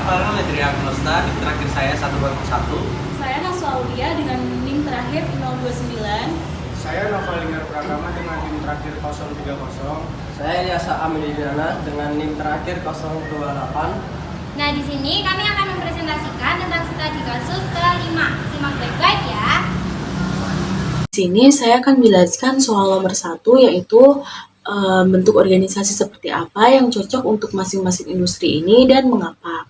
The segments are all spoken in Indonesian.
Farhan dari Agnosta, NIM terakhir saya 101. Saya Naswa Aulia dengan NIM terakhir 029. Saya Novalingar Pratama dengan NIM terakhir 030. Saya Yasa Amiliana dengan NIM terakhir 028. Nah, di sini kami akan mempresentasikan tentang studi kasus kelima. Simak baik-baik ya. Di sini saya akan menjelaskan soal nomor 1, yaitu bentuk organisasi seperti apa yang cocok untuk masing-masing industri ini dan mengapa.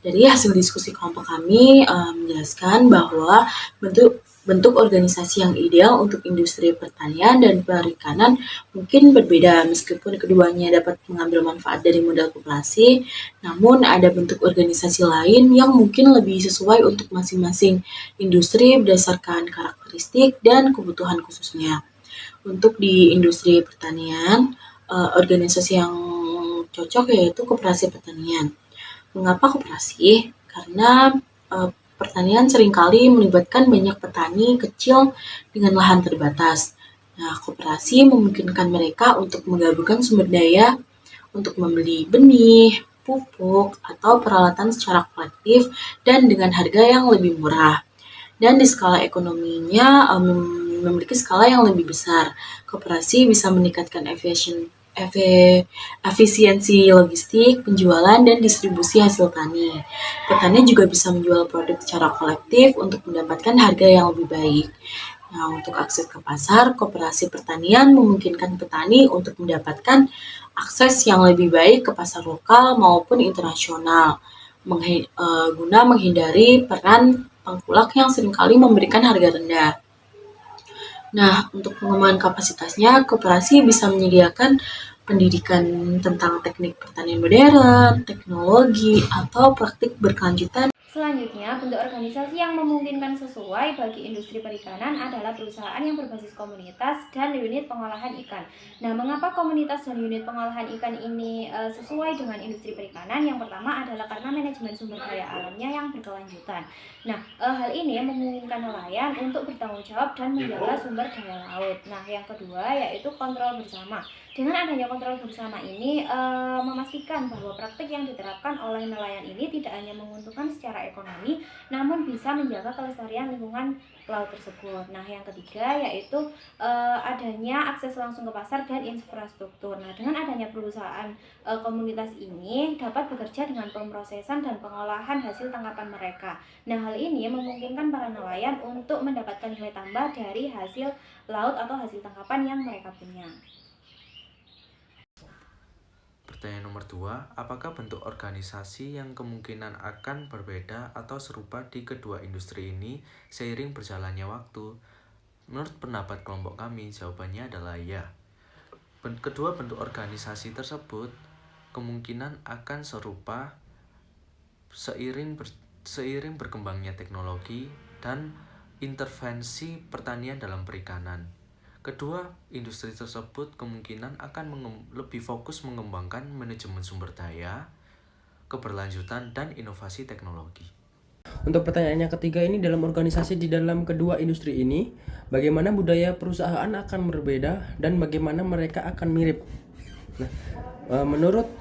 Dari hasil diskusi kelompok kami menjelaskan bahwa bentuk organisasi yang ideal untuk industri pertanian dan perikanan mungkin berbeda meskipun keduanya dapat mengambil manfaat dari model koperasi, namun ada bentuk organisasi lain yang mungkin lebih sesuai untuk masing-masing industri berdasarkan karakteristik dan kebutuhan khususnya. Untuk di industri pertanian, organisasi yang cocok yaitu koperasi pertanian. Mengapa koperasi? Karena pertanian seringkali melibatkan banyak petani kecil dengan lahan terbatas. Nah, koperasi memungkinkan mereka untuk menggabungkan sumber daya untuk membeli benih, pupuk, atau peralatan secara kolektif dan dengan harga yang lebih murah. Dan di skala ekonominya memiliki skala yang lebih besar. Koperasi bisa meningkatkan efisiensi logistik, penjualan, dan distribusi hasil tani. Petani juga bisa menjual produk secara kolektif untuk mendapatkan harga yang lebih baik. Nah, untuk akses ke pasar, koperasi pertanian memungkinkan petani untuk mendapatkan akses yang lebih baik ke pasar lokal maupun internasional, guna menghindari peran tengkulak yang seringkali memberikan harga rendah. Nah, untuk pengembangan kapasitasnya, koperasi bisa menyediakan pendidikan tentang teknik pertanian modern, teknologi, atau praktik berkelanjutan. Selanjutnya, bentuk organisasi yang memungkinkan sesuai bagi industri perikanan adalah perusahaan yang berbasis komunitas dan unit pengolahan ikan. Nah, mengapa komunitas dan unit pengolahan ikan ini sesuai dengan industri perikanan? Yang pertama adalah karena manajemen sumber daya alamnya yang berkelanjutan. Nah, hal ini memungkinkan nelayan untuk bertanggung jawab dan menjaga sumber daya laut. Nah, yang kedua yaitu kontrol bersama. Dengan adanya kontrol bersama ini memastikan bahwa praktik yang diterapkan oleh nelayan ini tidak hanya menguntungkan secara ekonomi, namun bisa menjaga kelestarian lingkungan laut tersebut. Nah, yang ketiga yaitu adanya akses langsung ke pasar dan infrastruktur. Nah, dengan adanya perusahaan komunitas ini dapat bekerja dengan pemrosesan dan pengolahan hasil tangkapan mereka. Nah, hal ini memungkinkan para nelayan untuk mendapatkan nilai tambah dari hasil laut atau hasil tangkapan yang mereka punya. Pertanyaan nomor 2, apakah bentuk organisasi yang kemungkinan akan berbeda atau serupa di kedua industri ini seiring berjalannya waktu? Menurut pendapat kelompok kami, jawabannya adalah ya. Kedua bentuk organisasi tersebut kemungkinan akan serupa seiring berkembangnya teknologi dan intervensi pertanian dalam perikanan. Kedua industri tersebut kemungkinan akan lebih fokus mengembangkan manajemen sumber daya, keberlanjutan, dan inovasi teknologi. Untuk pertanyaan yang ketiga ini, dalam organisasi di dalam kedua industri ini, bagaimana budaya perusahaan akan berbeda dan bagaimana mereka akan mirip? Nah, menurut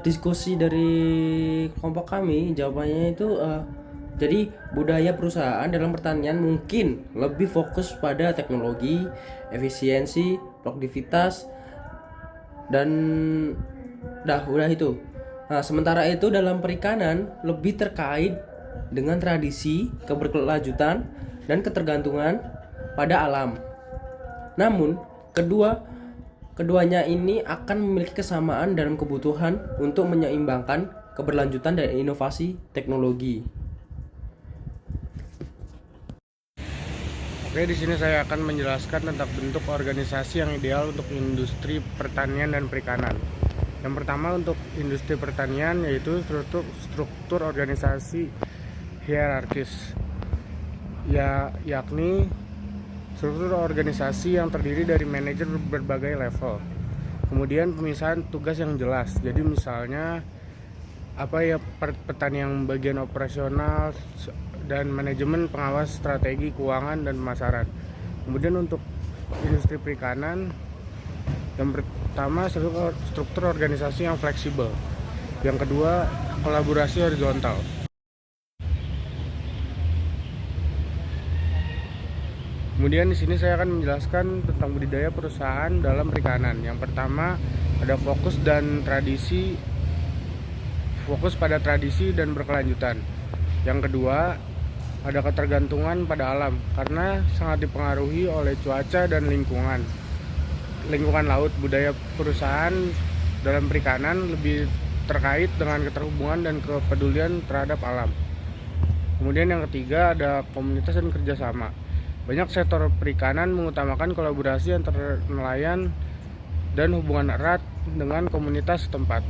diskusi dari kelompok kami, jawabannya itu jadi budaya perusahaan dalam pertanian mungkin lebih fokus pada teknologi, efisiensi, produktivitas, dan udah itu. Nah, sementara itu dalam perikanan lebih terkait dengan tradisi, keberkelanjutan, dan ketergantungan pada alam. Namun, keduanya ini akan memiliki kesamaan dalam kebutuhan untuk menyeimbangkan keberlanjutan dan inovasi teknologi. Oke, di sini saya akan menjelaskan tentang bentuk organisasi yang ideal untuk industri pertanian dan perikanan. Yang pertama untuk industri pertanian yaitu struktur organisasi hierarkis, yakni struktur organisasi yang terdiri dari manajer berbagai level. Kemudian pemisahan tugas yang jelas. Jadi misalnya petani yang bagian operasional dan manajemen pengawas strategi keuangan dan pemasaran. Kemudian untuk industri perikanan, yang pertama struktur organisasi yang fleksibel. Yang kedua, kolaborasi horizontal. Kemudian di sini saya akan menjelaskan tentang budidaya perusahaan dalam perikanan. Yang pertama, ada fokus pada tradisi dan berkelanjutan. Yang kedua, ada ketergantungan pada alam karena sangat dipengaruhi oleh cuaca dan lingkungan laut. Budaya perusahaan dalam perikanan lebih terkait dengan keterhubungan dan kepedulian terhadap alam. Kemudian yang ketiga, ada komunitas dan kerjasama. Banyak sektor perikanan mengutamakan kolaborasi antar nelayan dan hubungan erat dengan komunitas setempat.